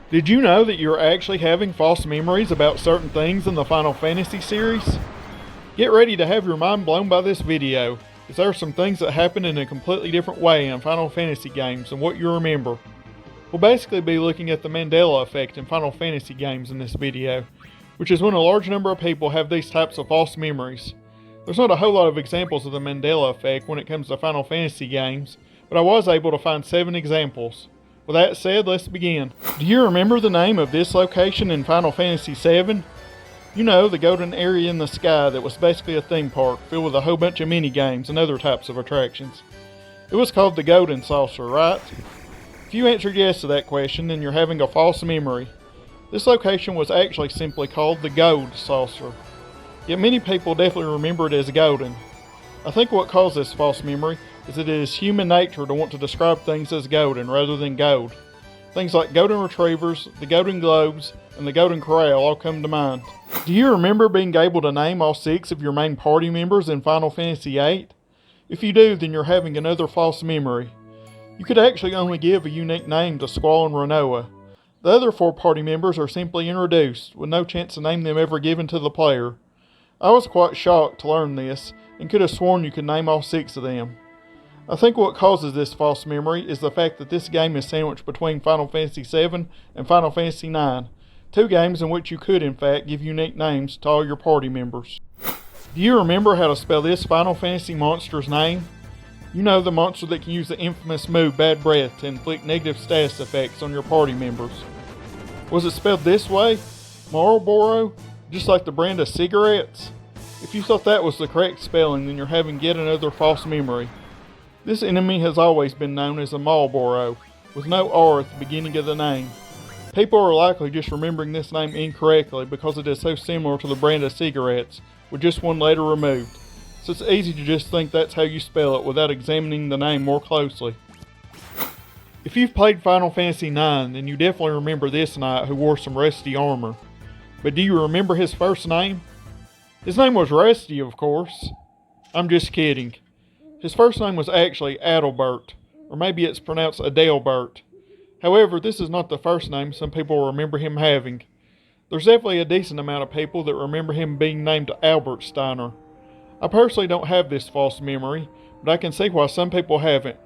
Did you know that you're actually having false memories about certain things in the Final Fantasy series? Get ready to have your mind blown by this video, as there are some things that happen in a completely different way in Final Fantasy games than what you remember. We'll basically be looking at the Mandela Effect in Final Fantasy games in this video, which is when a large number of people have these types of false memories. There's not a whole lot of examples of the Mandela Effect when it comes to Final Fantasy games, but I was able to find 7 examples. With that said, let's begin. Do you remember the name of this location in Final Fantasy VII? You know, the golden area in the sky that was basically a theme park filled with a whole bunch of mini-games and other types of attractions. It was called the Golden Saucer, right? If you answered yes to that question, then you're having a false memory. This location was actually simply called the Gold Saucer. Yet many people definitely remember it as golden. I think what caused this false memory is that it is human nature to want to describe things as golden rather than gold. Things like golden retrievers, the golden globes, and the golden corral all come to mind. Do you remember being able to name all 6 of your main party members in Final Fantasy VIII? If you do, then you're having another false memory. You could actually only give a unique name to Squall and Rinoa. The other 4 party members are simply introduced, with no chance to name them ever given to the player. I was quite shocked to learn this, and could have sworn you could name all 6 of them. I think what causes this false memory is the fact that this game is sandwiched between Final Fantasy VII and Final Fantasy IX, 2 games in which you could in fact give unique names to all your party members. Do you remember how to spell this Final Fantasy monster's name? You know, the monster that can use the infamous move Bad Breath to inflict negative status effects on your party members. Was it spelled this way? Marlboro? Just like the brand of cigarettes? If you thought that was the correct spelling, then you're having yet another false memory. This enemy has always been known as a Marlboro, with no R at the beginning of the name. People are likely just remembering this name incorrectly because it is so similar to the brand of cigarettes, with just one letter removed. So it's easy to just think that's how you spell it without examining the name more closely. If you've played Final Fantasy IX, then you definitely remember this knight who wore some rusty armor. But do you remember his first name? His name was Rusty, of course. I'm just kidding. His first name was actually Adalbert, or maybe it's pronounced Adalbert. However, this is not the first name some people remember him having. There's definitely a decent amount of people that remember him being named Albert Steiner. I personally don't have this false memory, but I can see why some people haven't,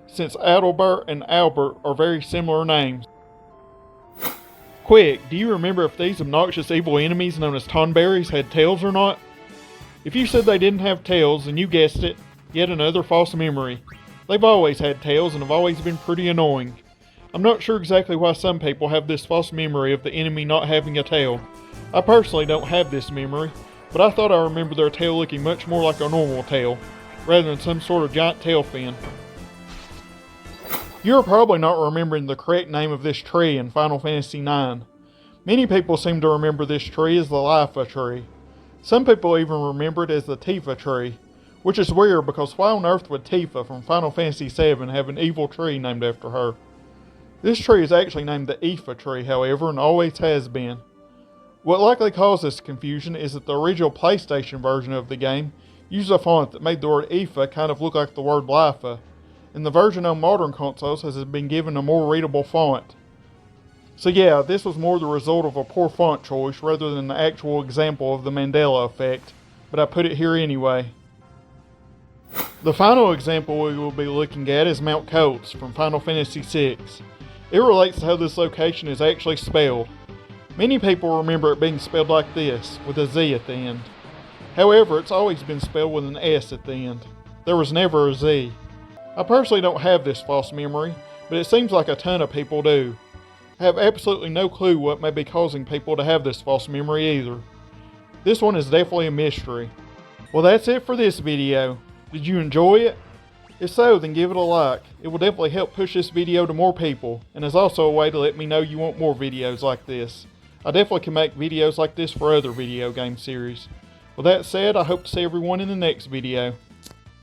since Adalbert and Albert are very similar names. Quick, do you remember if these obnoxious evil enemies known as Tonberries had tails or not? If you said they didn't have tails, then you guessed it, yet another false memory. They've always had tails and have always been pretty annoying. I'm not sure exactly why some people have this false memory of the enemy not having a tail. I personally don't have this memory, but I thought I remembered their tail looking much more like a normal tail, rather than some sort of giant tail fin. You're probably not remembering the correct name of this tree in Final Fantasy IX. Many people seem to remember this tree as the Lifa tree. Some people even remember it as the Tifa tree, which is weird because why on earth would Tifa from Final Fantasy VII have an evil tree named after her? This tree is actually named the Ifa tree, however, and always has been. What likely caused this confusion is that the original PlayStation version of the game used a font that made the word Ifa kind of look like the word Lifa, and the version on modern consoles has been given a more readable font. So yeah, this was more the result of a poor font choice rather than the actual example of the Mandela Effect, but I put it here anyway. The final example we will be looking at is Mount Coates from Final Fantasy VI. It relates to how this location is actually spelled. Many people remember it being spelled like this, with a Z at the end. However, it's always been spelled with an S at the end. There was never a Z. I personally don't have this false memory, but it seems like a ton of people do. I have absolutely no clue what may be causing people to have this false memory either. This one is definitely a mystery. Well, that's it for this video. Did you enjoy it? If so, then give it a like. It will definitely help push this video to more people, and is also a way to let me know you want more videos like this. I definitely can make videos like this for other video game series. With that said, I hope to see everyone in the next video.